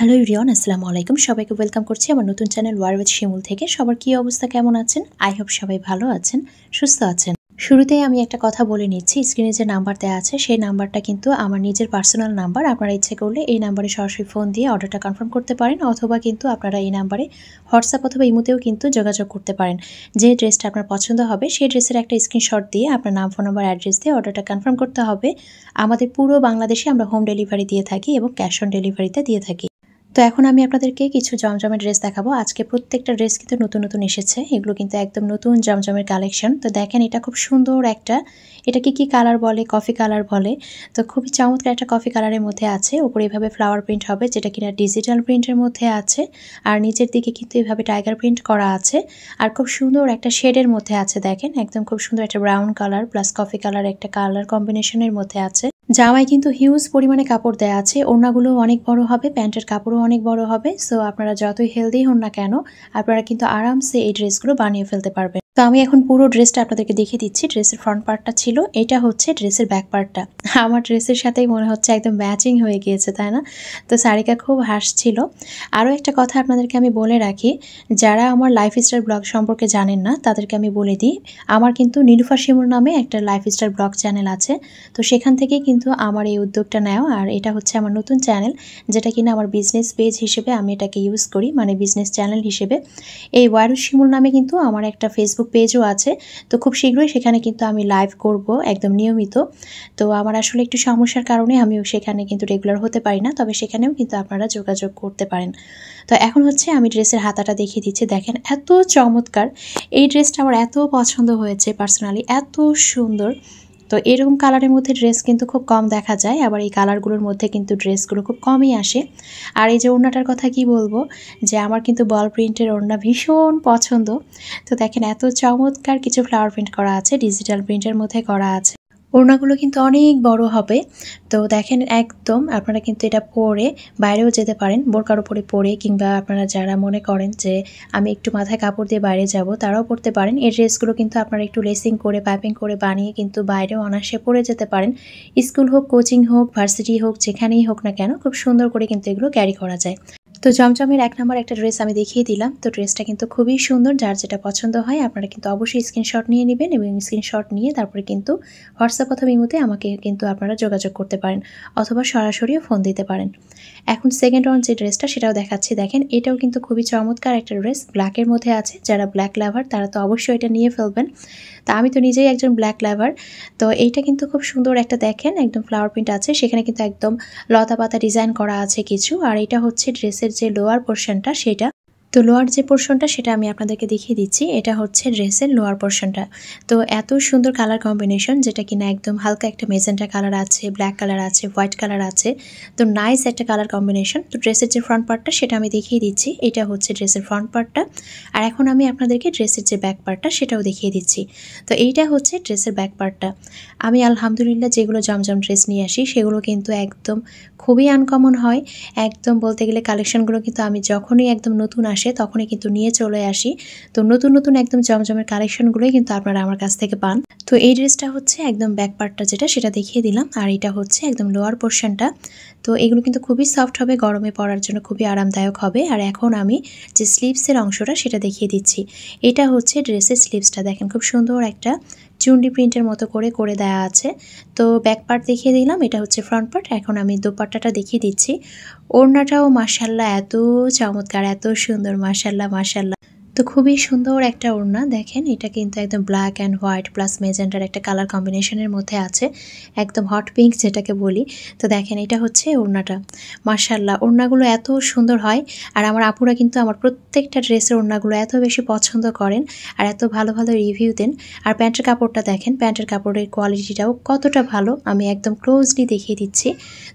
Hello everyone, আসসালামু আলাইকুম। সবাইকে ওয়েলকাম করছি আমার নতুন চ্যানেল ওয়ার উইথ শিমুল থেকে। সবার কী অবস্থা, কেমন আছেন? আই হোপ সবাই ভালো আছেন, সুস্থ আছেন। শুরুতেই আমি একটা কথা বলে নিচ্ছি, স্ক্রিনে যে নাম্বার দেওয়া আছে সেই নাম্বারটা কিন্তু আমার নিজের পার্সোনাল নাম্বার। আপনারা ইচ্ছে করলে এই নাম্বারে সরাসরি ফোন দিয়ে অর্ডারটা কনফার্ম করতে পারেন, অথবা কিন্তু আপনারা এই নাম্বারে হোয়াটসঅ্যাপ অথবা ইমোতেও কিন্তু যোগাযোগ করতে পারেন। যে ড্রেসটা আপনার পছন্দ হবে সেই ড্রেসের একটা স্ক্রিনশট দিয়ে আপনার নাম, ফোন নাম্বার, অ্যাড্রেস দিয়ে অর্ডারটা কনফার্ম করতে হবে। আমাদের পুরো বাংলাদেশে আমরা হোম ডেলিভারি দিয়ে থাকি এবং ক্যাশ অন ডেলিভারিতে দিয়ে থাকি। তো এখন আমি আপনাদেরকে কিছু জমজমের ড্রেস দেখাবো। আজকে প্রত্যেকটা ড্রেস কিন্তু নতুন নতুন এসেছে, এগুলো কিন্তু একদম নতুন জমজমের কালেকশন। তো দেখেন, এটা খুব সুন্দর একটা, এটাকে কি কালার বলে, কফি কালার বলে। তো খুবই চমৎকার একটা কফি কালারের মধ্যে আছে। উপরে এভাবে ফ্লাওয়ার প্রিন্ট হবে, যেটা কিনা ডিজিটাল প্রিন্টের মধ্যে আছে। আর নিচের দিকে কিন্তু এভাবে টাইগার প্রিন্ট করা আছে। আর খুব সুন্দর একটা শেডের মধ্যে আছে। দেখেন, একদম খুব সুন্দর একটা brown colour plus coffee colour একটা কালার কম্বিনেশনের মধ্যে আছে। জামায় কিন্তু হিউজ পরিমাণে কাপড় দেওয়া আছে। ওড়নাগুলো অনেক বড় হবে, প্যান্টের কাপড়ও অনেক বড় হবে। সো আপনারা যতই হেলদি হন না কেন, আপনারা কিন্তু আরামসে এই ড্রেসগুলো বানিয়ে ফেলতে পারবেন। তো আমি এখন পুরো ড্রেসটা আপনাদেরকে দেখিয়ে দিচ্ছি। ড্রেসের ফ্রন্ট পার্টটা ছিল, এটা হচ্ছে ড্রেসের ব্যাক পার্টটা। আমার ড্রেসের সাথেই মনে হচ্ছে একদম ম্যাচিং হয়ে গিয়েছে, তাই না? তো সারিকা খুব হাসছিল। আরও একটা কথা আপনাদেরকে আমি বলে রাখি, যারা আমার লাইফস্টাইল ব্লগ সম্পর্কে জানেন না তাদেরকে আমি বলে দিই, আমার কিন্তু নীলুফার শিমুল নামে একটা লাইফস্টাইল ব্লগ চ্যানেল আছে। তো সেখান থেকেই কিন্তু আমার এই উদ্যোগটা নেওয়া। আর এটা হচ্ছে আমার নতুন চ্যানেল, যেটা কিনা আমার বিজনেস পেজ হিসেবে আমি এটাকে ইউজ করি, মানে বিজনেস চ্যানেল হিসেবে। এই ওয়ারুস শিমুল নামে কিন্তু আমার একটা ফেসবুক পেজও আছে। তো খুব শীঘ্রই সেখানে কিন্তু আমি লাইভ করব একদম নিয়মিত। তো আমার আসলে একটু সমস্যার কারণে আমিও সেখানে কিন্তু রেগুলার হতে পারি না, তবে সেখানেও কিন্তু আপনারা যোগাযোগ করতে পারেন। তো এখন হচ্ছে আমি ড্রেসের হাতাটা দেখিয়ে দিচ্ছি। দেখেন, এত চমৎকার এই ড্রেসটা আমার এত পছন্দ হয়েছে পার্সোনালি, এত সুন্দর। তো এরকম কালারের মধ্যে ড্রেস কিন্তু খুব কম দেখা যায়, আবার এই কালারগুলোর মধ্যে কিন্তু ড্রেসগুলো খুব কমই আসে। আর এই যে ওড়নাটার কথা কি বলবো, যে আমার কিন্তু বল প্রিন্টের ওড়না ভীষণ পছন্দ। তো দেখেন, এত চমৎকার কিছু ফ্লাওয়ার প্রিন্ট করা আছে, ডিজিটাল প্রিন্টের মধ্যে করা আছে। ওড়নাগুলো কিন্তু অনেক বড় হবে। তো দেখেন, একদম আপনারা কিন্তু এটা পরে বাইরেও যেতে পারেন, বোরকার উপরে পরে, কিংবা আপনারা যারা মনে করেন যে আমি একটু মাথায় কাপড় দিয়ে বাইরে যাব, তারাও পরতে পারেন। এই ড্রেসগুলো কিন্তু আপনারা একটু লেসিং করে, পাইপিং করে বানিয়ে কিন্তু বাইরেও অনায়াসে পরে যেতে পারেন। স্কুল হোক, কোচিং হোক, ভার্সিটি হোক, যেখানেই হোক না কেন, খুব সুন্দর করে কিন্তু এগুলো ক্যারি করা যায়। তো জমজমের এক নম্বর একটা ড্রেস আমি দেখিয়ে দিলাম। তো ড্রেসটা কিন্তু খুবই সুন্দর, যার যেটা পছন্দ হয় আপনারা কিন্তু অবশ্যই স্ক্রিনশট নিয়ে নেবেন, এবং স্ক্রিনশট নিয়ে তারপরে কিন্তু হোয়াটসঅ্যাপ অথবা ইমোতে আমাকে কিন্তু আপনারা যোগাযোগ করতে পারেন, অথবা সরাসরিও ফোন দিতে পারেন। এখন সেকেন্ড রাউন্ড যে ড্রেসটা সেটাও দেখাচ্ছি। দেখেন, এটাও কিন্তু খুবই চমৎকার একটা ড্রেস, ব্ল্যাকের মধ্যে আছে। যারা ব্ল্যাক লাভার তারা তো অবশ্যই এটা নিয়ে ফেলবেন। তা আমি তো নিজেই একজন ব্ল্যাক লাভার। তো এইটা কিন্তু খুব সুন্দর একটা, দেখেন একদম ফ্লাওয়ার প্রিন্ট আছে, সেখানে কিন্তু একদম লতা পাতা ডিজাইন করা আছে কিছু। আর এটা হচ্ছে ড্রেসের যে লোয়ার পোর্শনটা সেটা। তো লোয়ার যে পোর্শনটা সেটা আমি আপনাদেরকে দেখিয়ে দিচ্ছি। এটা হচ্ছে ড্রেসের লোয়ার পোর্শনটা। তো এত সুন্দর কালার কম্বিনেশন, যেটা কিনা একদম হালকা একটা মেজেন্টা কালার আছে, ব্ল্যাক কালার আছে, হোয়াইট কালার আছে। তো নাইস একটা কালার কম্বিনেশন। তো ড্রেসের যে ফ্রন্ট পার্টটা সেটা আমি দেখিয়ে দিচ্ছি। এটা হচ্ছে ড্রেসের ফ্রন্ট পার্টটা। আর এখন আমি আপনাদেরকে ড্রেসের যে ব্যাক পার্টটা সেটাও দেখিয়ে দিচ্ছি। তো এইটা হচ্ছে ড্রেসের ব্যাক পার্টটা। আমি আলহামদুলিল্লাহ যেগুলো জমজম ড্রেস নিয়ে আসি সেগুলো কিন্তু একদম খুবই আনকমন হয়। একদম বলতে গেলে কালেকশনগুলো কিন্তু আমি যখনই একদম নতুন আসে তখনই কিন্তু নিয়ে চলে আসি। তো নতুন নতুন একদম জমজমের কালেকশনগুলোই কিন্তু আপনারা আমার কাছ থেকে পান। তো এই ড্রেসটা হচ্ছে একদম ব্যাক পার্টটা, যেটা সেটা দেখিয়ে দিলাম। আর এটা হচ্ছে একদম লোয়ার পোর্শনটা। তো এগুলো কিন্তু খুবই সফট হবে, গরমে পরার জন্য খুবই আরামদায়ক হবে। আর এখন আমি যে স্লিভসের অংশটা সেটা দেখিয়ে দিচ্ছি। এটা হচ্ছে ড্রেসের স্লিভসটা। দেখেন, খুব সুন্দর একটা চুন্ডি প্রিন্টের মতো করে করে দেওয়া আছে। তো ব্যাক পার্ট দেখিয়ে দিলাম, এটা হচ্ছে ফ্রন্ট পার্ট। এখন আমি দোপাট্টাটা দেখিয়ে দিচ্ছি। ওড়নাটাও মাশাআল্লাহ এত চমৎকার, এত সুন্দর, মাশাআল্লাহ মাশাআল্লাহ। তো খুবই সুন্দর একটা ওড়না। দেখেন, এটা কিন্তু একদম ব্ল্যাক অ্যান্ড হোয়াইট প্লাস মেজেন্টার একটা কালার কম্বিনেশনের মধ্যে আছে, একদম হট পিঙ্ক যেটাকে বলি। তো দেখেন, এটা হচ্ছে ওড়নাটা। মাশাআল্লাহ, ওড়নাগুলো এত সুন্দর হয়। আর আমার আপুরা কিন্তু আমার প্রত্যেকটা ড্রেসের ওড়নাগুলো এত বেশি পছন্দ করেন আর এত ভালো ভালো রিভিউ দেন। আর প্যান্টের কাপড়টা দেখেন, প্যান্টের কাপড়ের কোয়ালিটিটাও কতটা ভালো, আমি একদম ক্লোজলি দেখিয়ে দিচ্ছি।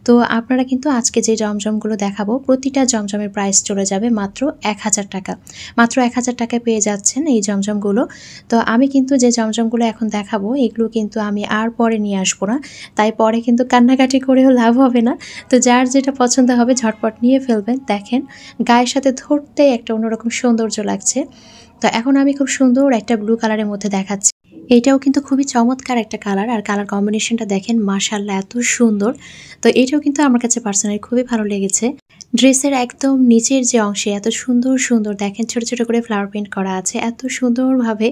তো আপনারা কিন্তু আজকে যে জমজমগুলো দেখাবো, প্রতিটা জমজমের প্রাইস চলে যাবে মাত্র 1000 টাকা। মাত্র 1000 টাকায় পেয়ে যাচ্ছেন এই জমজমগুলো। তো আমি কিন্তু যে জমজমগুলো এখন দেখাবো এগুলো কিন্তু আমি আর পরে নিয়ে আসবো না, তাই পরে কিন্তু কান্নাকাটি করেও লাভ হবে না। তো যার যেটা পছন্দ হবে ঝটপট নিয়ে ফেলবেন। দেখেন, গায়ের সাথে ধরতেই একটা অন্যরকম সৌন্দর্য লাগছে। তো এখন আমি খুব সুন্দর একটা ব্লু কালারের মধ্যে দেখাচ্ছি। এটাও কিন্তু খুবই চমৎকার একটা কালার, আর কালার কম্বিনেশনটা দেখেন, মাশাআল্লাহ এত সুন্দর। তো এটাও কিন্তু আমার কাছে পার্সোনালি খুবই ভালো লেগেছে। ড্রেসের একদম নিচের যে অংশে এত সুন্দর সুন্দর দেখেন ছোট ছোট করে ফ্লাওয়ার প্রিন্ট করা আছে, এত সুন্দরভাবে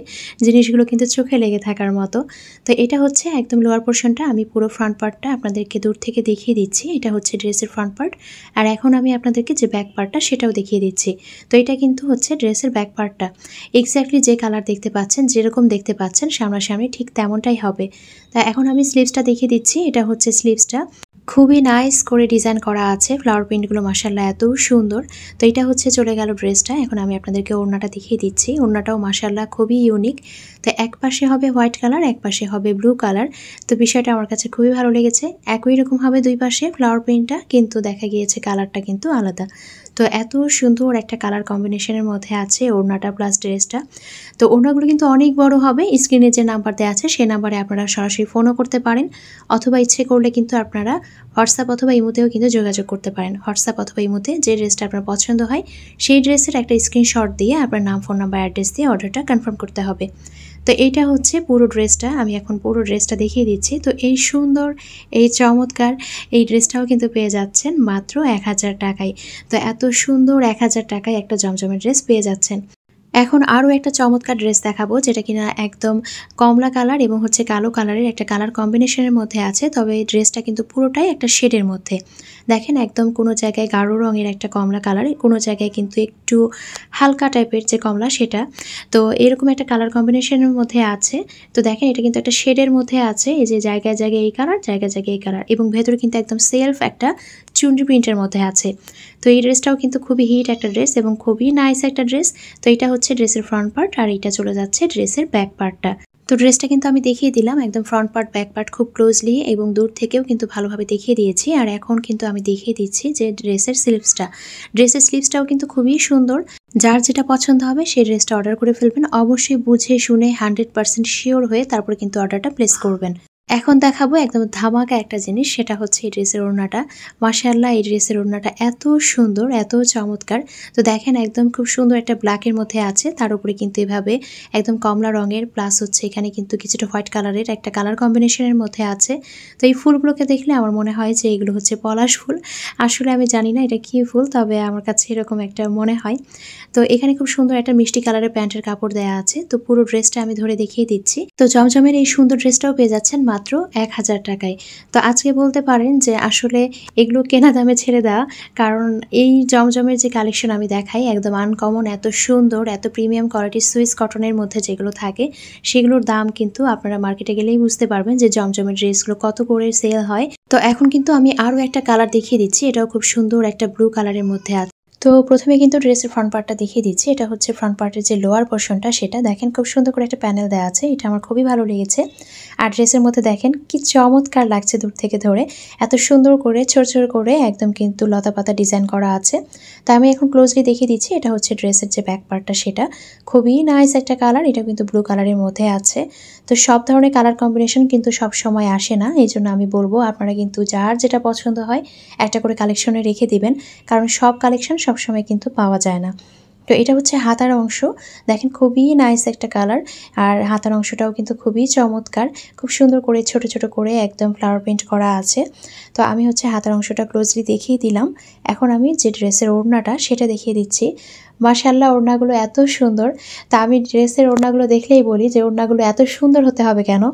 জিনিসগুলো কিন্তু চোখে লেগে থাকার মতো। তো এটা হচ্ছে একদম লোয়ার পোর্শনটা, আমি পুরো ফ্রন্ট পার্টটা আপনাদেরকে দূর থেকে দেখিয়ে দিচ্ছি। এটা হচ্ছে ড্রেসের ফ্রন্ট পার্ট, আর এখন আমি আপনাদেরকে যে ব্যাক পার্টটা সেটাও দেখিয়ে দিচ্ছি। তো এটা কিন্তু হচ্ছে ড্রেসের ব্যাক পার্টটা, এক্স্যাক্টলি যে কালার দেখতে পাচ্ছেন, যেরকম দেখতে পাচ্ছেন সামনাসামনি ঠিক তেমনটাই হবে। তা এখন আমি স্লিভসটা দেখিয়ে দিচ্ছি। এটা হচ্ছে স্লিভসটা, খুবই নাইস করে ডিজাইন করা আছে, ফ্লাওয়ার প্রিন্টগুলো মাশাআল্লাহ এত সুন্দর। তো এটা হচ্ছে চলে গেল ড্রেসটা। এখন আমি আপনাদেরকে ওড়নাটা দেখিয়ে দিচ্ছি। ওড়নাটাও মাশাআল্লাহ খুবই ইউনিক। তো এক পাশে হবে হোয়াইট কালার, এক পাশে হবে ব্লু কালার। তো বিষয়টা আমার কাছে খুবই ভালো লেগেছে। একই রকম হবে দুই পাশে ফ্লাওয়ার প্রিন্টটা, কিন্তু দেখা গিয়েছে কালারটা কিন্তু আলাদা। তো এত সুন্দর একটা কালার কম্বিনেশনের মধ্যে আছে ওড়নাটা প্লাস ড্রেসটা। তো ওড়নাগুলো কিন্তু অনেক বড় হবে। স্ক্রিনে যে নাম্বার দেওয়া আছে সেই নাম্বারে আপনারা সরাসরি ফোনও করতে পারেন, অথবা ইচ্ছে করলে কিন্তু আপনারা হোয়াটসঅ্যাপ অথবা ইমোতেও কিন্তু যোগাযোগ করতে পারেন। হোয়াটসঅ্যাপ অথবা ইমোতে যে ড্রেসটা আপনার পছন্দ হয় সেই ড্রেসের একটা স্ক্রিনশট দিয়ে আপনার নাম, ফোন নাম্বার, অ্যাড্রেস দিয়ে অর্ডারটা কনফার্ম করতে হবে। তো এইটা হচ্ছে পুরো ড্রেসটা। আমি এখন পুরো ড্রেসটা দেখিয়ে দিচ্ছি। তো এই সুন্দর, এই চমৎকার এই ড্রেসটাও কিন্তু পেয়ে যাচ্ছেন মাত্র 1000 টাকায়। তো এত সুন্দর 1000 টাকায় একটা জমজমের ড্রেস পেয়ে যাচ্ছেন। এখন আরও একটা চমৎকার ড্রেস দেখাবো, যেটা কিনা একদম কমলা কালার এবং হচ্ছে কালো কালারের একটা কালার কম্বিনেশনের মধ্যে আছে। তবে এই ড্রেসটা কিন্তু পুরোটাই একটা শেডের মধ্যে। দেখেন একদম কোনো জায়গায় গাঢ় রঙের একটা কমলা কালার, কোনো জায়গায় কিন্তু একটু হালকা টাইপের যে কমলা সেটা। তো এরকম একটা কালার কম্বিনেশনের মধ্যে আছে। তো দেখেন এটা কিন্তু একটা শেডের মধ্যে আছে, এই যে জায়গায় জায়গায় এই কালার, জায়গায় জায়গায় এই কালার, এবং ভেতরে কিন্তু একদম সেলফ একটা চুনরি প্রিন্টের মধ্যে আছে। তো এই ড্রেসটাও কিন্তু খুবই হিট একটা ড্রেস এবং খুবই নাইস একটা ড্রেস। তো এটা হচ্ছে ড্রেসের ফ্রন্ট পার্ট, আর এটা চলে যাচ্ছে ড্রেসের ব্যাক পার্টটা। তো ড্রেসটা কিন্তু আমি দেখিয়ে দিলাম একদম ফ্রন্ট পার্ট ব্যাক পার্ট খুব ক্লোজলি, এবং দূর থেকেও কিন্তু ভালোভাবে দেখিয়ে দিয়েছি। আর এখন কিন্তু আমি দেখিয়ে দিচ্ছি যে ড্রেসের স্লিভসটা। ড্রেসের স্লিভসটাও কিন্তু খুবই সুন্দর। যার যেটা পছন্দ হবে সেই ড্রেসটা অর্ডার করে ফেলবেন। অবশ্যই বুঝে শুনে 100% শিওর হয়ে তারপরে কিন্তু অর্ডারটা প্লেস করবেন। এখন দেখাবো একদম ধামাকা একটা জিনিস, সেটা হচ্ছে এই ড্রেসের ওড়নাটা। মাশাআল্লাহ এই ড্রেসের ওড়নাটা এত সুন্দর, এত চমৎকার। তো দেখেন একদম খুব সুন্দর একটা ব্ল্যাকের মধ্যে আছে, তার উপরে কিন্তু এভাবে একদম কমলা রঙের, প্লাস হচ্ছে এখানে কিন্তু কিছুটা হোয়াইট কালারের একটা কালার কম্বিনেশনের মধ্যে আছে। তো এই ফুলগুলোকে দেখলে আমার মনে হয় যে এগুলো হচ্ছে পলাশ ফুল। আসলে আমি জানি না এটা কী ফুল, তবে আমার কাছে এরকম একটা মনে হয়। তো এখানে খুব সুন্দর একটা মিষ্টি কালারের প্যান্টের কাপড় দেওয়া আছে। তো পুরো ড্রেসটা আমি ধরে দেখিয়ে দিচ্ছি। তো জমজমের এই সুন্দর ড্রেসটাও পেয়ে যাচ্ছেন মাত্র 1000 টাকায়। তো আজকে বলতে পারেন যে আসলে এগুলো কেনা দামে ছেড়ে দেওয়া, কারণ এই জমজমের যে কালেকশন আমি দেখাই একদম আনকমন, এত সুন্দর, এত প্রিমিয়াম কোয়ালিটির সুইস কটনের মধ্যে যেগুলো থাকে সেগুলোর দাম কিন্তু আপনারা মার্কেটে গেলেই বুঝতে পারবেন যে জমজমের ড্রেসগুলো কত করে সেল হয়। তো এখন কিন্তু আমি আরও একটা কালার দেখিয়ে দিচ্ছি, এটাও খুব সুন্দর একটা ব্লু কালারের মধ্যে আছে। তো প্রথমে কিন্তু ড্রেসের ফ্রন্ট পার্টটা দেখিয়ে দিচ্ছি। এটা হচ্ছে ফ্রন্ট পার্টের যে লোয়ার পোর্শনটা, সেটা দেখেন খুব সুন্দর করে একটা প্যানেল দেওয়া আছে, এটা আমার খুবই ভালো লেগেছে। আর ড্রেসের মধ্যে দেখেন কি চমৎকার লাগছে দূর থেকে ধরে, এত সুন্দর করে ছোট ছোট করে একদম কিন্তু লতা পাতা ডিজাইন করা আছে। তো আমি এখন ক্লোজলি দেখিয়ে দিচ্ছি। এটা হচ্ছে ড্রেসের যে ব্যাক পার্টটা, সেটা খুবই নাইস একটা কালার, এটা কিন্তু ব্লু কালারের মধ্যে আছে। তো সব ধরনের কালার কম্বিনেশন কিন্তু সব সময় আসে না, এই জন্য আমি বলবো আপনারা কিন্তু যার যেটা পছন্দ হয় একটা করে কালেকশনে রেখে দিবেন, কারণ সব কালেকশন সবসময় কিন্তু পাওয়া যায় না। তো এটা হচ্ছে হাতার অংশ, দেখেন খুবই নাইস একটা কালার, আর হাতার অংশটাও কিন্তু খুবই চমৎকার, খুব সুন্দর করে ছোট ছোট করে একদম ফ্লাওয়ার প্রিন্ট করা আছে। তো আমি হচ্ছে হাতার অংশটা ক্লোজলি দেখিয়ে দিলাম। এখন আমি যে ড্রেসের ওড়নাটা সেটা দেখিয়ে দিচ্ছি। মাশাআল্লাহ ওড়নাগুলো এত সুন্দর। তা আমি ড্রেসের ওড়নাগুলো দেখলেই বলি যে ওড়নাগুলো এত সুন্দর হতে হবে কেন।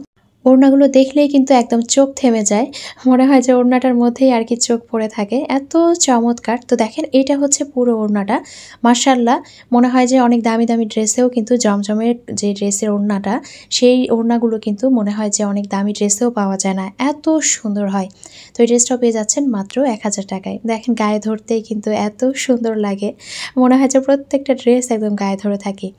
ওড়নাগুলো দেখলেই কিন্তু একদম চোখ থেমে যায়, মনে হয় যে ওড়নাটার মধ্যেই আর কি চোখ পড়ে থাকে, এত চমৎকার। তো দেখেন এটা হচ্ছে পুরো ওড়নাটা। মাশাআল্লাহ মনে হয় যে অনেক দামি দামি ড্রেসেও কিন্তু জমজমের যে ড্রেসের ওড়নাটা, সেই ওড়নাগুলো কিন্তু মনে হয় যে অনেক দামি ড্রেসেও পাওয়া যায় না, এত সুন্দর হয়। তো এই ড্রেসটাও পেয়ে যাচ্ছেন মাত্র 1000 টাকায়। দেখেন গায়ে ধরতেই কিন্তু এত সুন্দর লাগে, মনে হয় যে প্রত্যেকটা ড্রেস একদম গায়ে ধরে থাকে।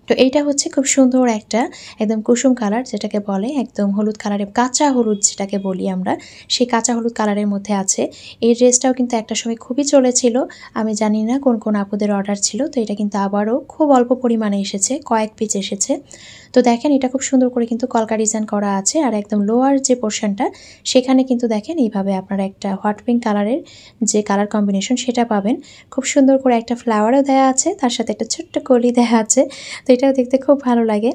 তো এইটা হচ্ছে খুব সুন্দর একটা একদম কুসুম কালার, যেটাকে বলে একদম হলুদ কালারের, কাঁচা হলুদ যেটাকে বলি আমরা, সেই কাঁচা হলুদ কালারের মধ্যে আছে। এই ড্রেসটাও কিন্তু একটা সময় খুবই চলেছিল, আমি জানি না কোন কোন আপুদের অর্ডার ছিল। তো এটা কিন্তু আবারও খুব অল্প পরিমাণে এসেছে, কয়েক পিস এসেছে। তো দেখেন এটা খুব সুন্দর করে কিন্তু কলকা ডিজাইন করা আছে, আর একদম লোয়ার যে পোর্শনটা সেখানে কিন্তু দেখেন এইভাবে আপনারা একটা হট পিঙ্ক কালারের যে কালার কম্বিনেশন সেটা পাবেন। খুব সুন্দর করে একটা ফ্লাওয়ারও দেওয়া আছে, তার সাথে একটা ছোট্ট কলি দেওয়া আছে। তো এটাও দেখতে খুব ভালো লাগে।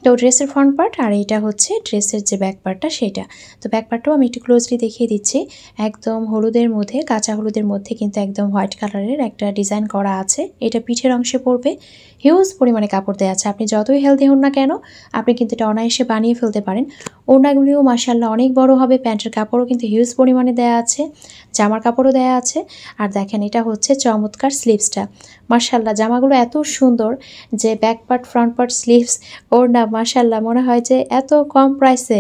তো ড্রেসের ফ্রন্ট পার্ট আর এটা হচ্ছে ড্রেসের যে ব্যাক পার্টটা সেটা। তো ব্যাক পার্টটাও আমি একটু ক্লোজলি দেখিয়ে দিচ্ছি। একদম হলুদের মধ্যে, কাঁচা হলুদের মধ্যে কিন্তু একদম হোয়াইট কালারের একটা ডিজাইন করা আছে। এটা পিঠের অংশে পড়বে। হিউজ পরিমাণে কাপড় দেওয়া আছে। আপনি যতই হেলদি হন না কেন আপনি কিন্তু এটা অনায়াসে বানিয়ে ফেলতে পারেন। ওড়নাগুলিও মাশাআল্লাহ অনেক বড় হবে। প্যান্টের কাপড়ও কিন্তু হিউজ পরিমাণে দেওয়া আছে, জামার কাপড়ও দেওয়া আছে। আর দেখেন এটা হচ্ছে চমৎকার স্লিভসটা। মাশাআল্লাহ জামাগুলো এত সুন্দর যে back part, front part, sleeves, ওড়না মাশাআল্লাহ মনে হয় যে এত কম প্রাইসে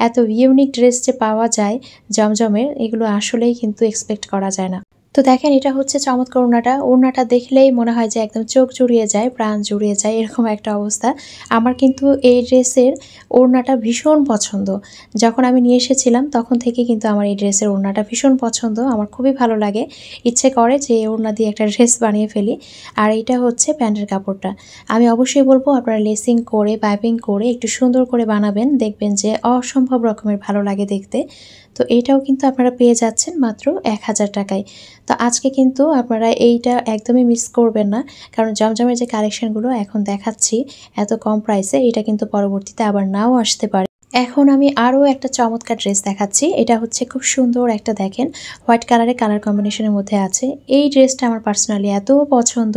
এত ইউনিক ড্রেস যে পাওয়া যায় জমজমের, এগুলো আসলেই কিন্তু এক্সপেক্ট করা যায় না। তো দেখেন এটা হচ্ছে চমৎকার ওড়নাটা দেখলেই মনে হয় যে একদম চোখ জুড়িয়ে যায়, প্রাণ জুড়িয়ে যায়, এরকম একটা অবস্থা। আমার কিন্তু এই ড্রেসের ওড়নাটা ভীষণ পছন্দ। যখন আমি নিয়ে এসেছিলাম তখন থেকে কিন্তু আমার এই ড্রেসের ওড়নাটা ভীষণ পছন্দ। আমার খুবই ভালো লাগে, ইচ্ছে করে যে এই ওড়না দিয়ে একটা ড্রেস বানিয়ে ফেলি। আর এইটা হচ্ছে প্যান্টের কাপড়টা। আমি অবশ্যই বলবো আপনারা লেসিং করে, পাইপিং করে একটু সুন্দর করে বানাবেন, দেখবেন যে অসম্ভব রকমের ভালো লাগে দেখতে। তো এইটাও কিন্তু আপনারা পেয়ে যাচ্ছেন মাত্র 1000 টাকায়। তো আজকে কিন্তু আপনারা এইটা একদমই মিস করবেন না, কারণ জমজমের যে কালেকশনগুলো এখন দেখাচ্ছি এত কম প্রাইসে, এটা কিন্তু পরবর্তীতে আবার নাও আসতে পারে। এখন আমি আরও একটা চমৎকার ড্রেস দেখাচ্ছি। এটা হচ্ছে খুব সুন্দর একটা, দেখেন হোয়াইট কালারের কালার কম্বিনেশনের মধ্যে আছে। এই ড্রেসটা আমার পার্সোনালি এত পছন্দ।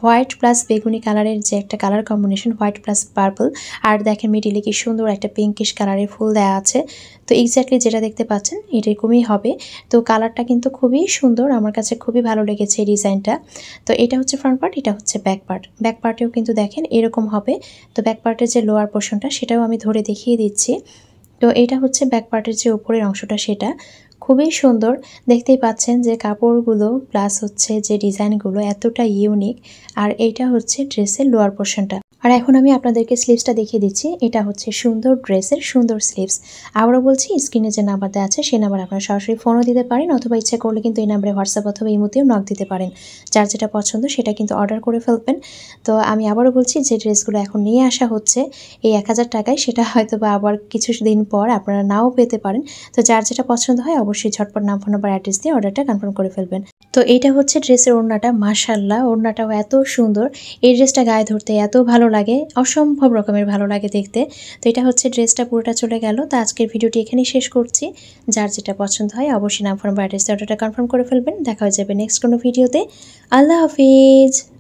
হোয়াইট প্লাস বেগুনি কালারের যে একটা colour combination, white plus purple, আর দেখেন মিডিলে কি সুন্দর একটা পিঙ্কিশ কালারের ফুল দেওয়া আছে। তো এক্স্যাক্টলি যেটা দেখতে পাচ্ছেন এরকমই হবে। তো কালারটা কিন্তু খুবই সুন্দর, আমার কাছে খুবই ভালো লেগেছে এই ডিজাইনটা। তো এটা হচ্ছে ফ্রন্ট পার্ট, এটা হচ্ছে ব্যাক পার্ট। ব্যাক পার্টেও কিন্তু দেখেন এরকম হবে। তো ব্যাক পার্টের যে লোয়ার পোর্শনটা সেটাও আমি ধরে দেখিয়ে দিচ্ছি। তো এটা হচ্ছে ব্যাক পার্টের যে উপরের অংশটা, সেটা খুবই সুন্দর। দেখতেই পাচ্ছেন যে কাপড়গুলো প্লাস হচ্ছে যে ডিজাইনগুলো এতটা ইউনিক। আর এইটা হচ্ছে ড্রেসের লোয়ার পোর্শনটা। আর এখন আমি আপনাদেরকে স্লিভসটা দেখিয়ে দিচ্ছি। এটা হচ্ছে সুন্দর ড্রেসের সুন্দর স্লিভস। আবারও বলছি, স্ক্রিনে যে নাম্বার দেওয়া আছে সেই নাম্বার আপনারা সরাসরি ফোনও দিতে পারেন, অথবা ইচ্ছা করলে কিন্তু এই নাম্বারে হোয়াটসঅ্যাপ অথবা ইমোতেও নক দিতে পারেন। যার যেটা পছন্দ সেটা কিন্তু অর্ডার করে ফেলবেন। তো আমি আবারও বলছি, যে ড্রেসগুলো এখন নিয়ে আসা হচ্ছে এই 1000 টাকায়, সেটা হয়তো বা আবার কিছু দিন পর আপনারা নাও পেতে পারেন। তো যার যেটা পছন্দ হয় অবশ্যই ঝটপট নাম, ফোন নাম্বার, অ্যাড্রেস দিয়ে অর্ডারটা কনফার্ম করে ফেলবেন। তো এইটা হচ্ছে ড্রেসের ওড়নাটা। মাশাআল্লাহ ওড়নাটাও এত সুন্দর। এই ড্রেসটা গায়ে ধরতে এত ভালো লাগে, অসম্ভব রকমের ভালো লাগে দেখতে। তো এটা হচ্ছে ড্রেসটা পুরোটা চলে গেল। তো আজকের ভিডিওটি এখানেই শেষ করছি। যার যেটা পছন্দ হয় অবশ্যই নাম, ফোন নাম্বার, অ্যাড্রেস দিয়ে অর্ডারটা কনফার্ম করে ফেলবেন। দেখা হয়ে যাবে নেক্সট কোনো ভিডিওতে। আল্লাহ হাফিজ।